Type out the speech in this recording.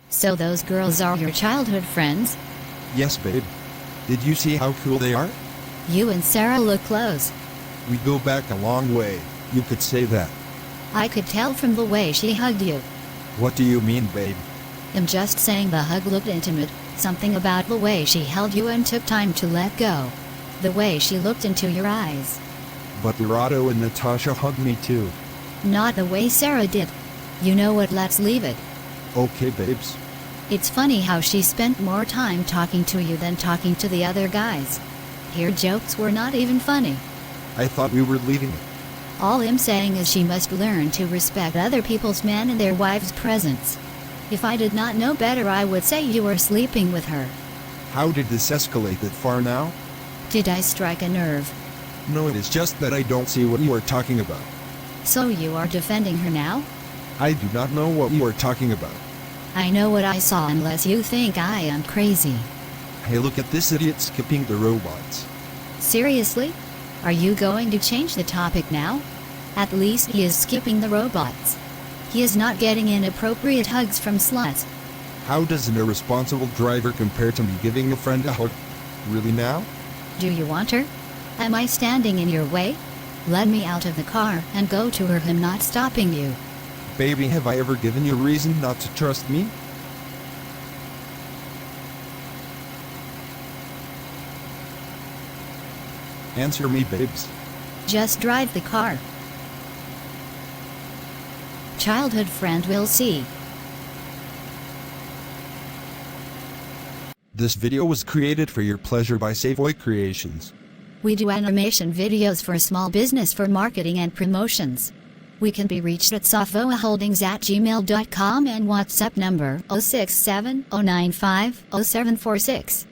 So those girls are your childhood friends? Yes, babe. Did you see how cool they are? You and Sarah look close. We go back a long way, you could say that. I could tell from the way she hugged you. What do you mean, babe? I'm just saying the hug looked intimate, something about the way she held you and took time to let go. The way she looked into your eyes. But Dorado and Natasha hugged me too. Not the way Sarah did. You know what, let's leave it. Okay, babes. It's funny how she spent more time talking to you than talking to the other guys. Her jokes were not even funny. I thought we were leaving it. All I'm saying is she must learn to respect other people's men and their wives' presence. If I did not know better, I would say you were sleeping with her. How did this escalate that far now? Did I strike a nerve? No, it is just that I don't see what you are talking about. So you are defending her now? I do not know what you are talking about. I know what I saw, unless you think I am crazy. Hey, look at this idiot skipping the robots. Seriously? Are you going to change the topic now? At least he is skipping the robots. He is not getting inappropriate hugs from sluts. How does an irresponsible driver compare to me giving a friend a hug? Really now? Do you want her? Am I standing in your way? Let me out of the car and go to her. I'm not stopping you. Baby, have I ever given you a reason not to trust me? Answer me, babes. Just drive the car. Childhood friend will see. This video was created for your pleasure by Savoy Creations. We do animation videos for small business for marketing and promotions. We can be reached at savoaholdings@gmail.com and WhatsApp number 067 095 0746.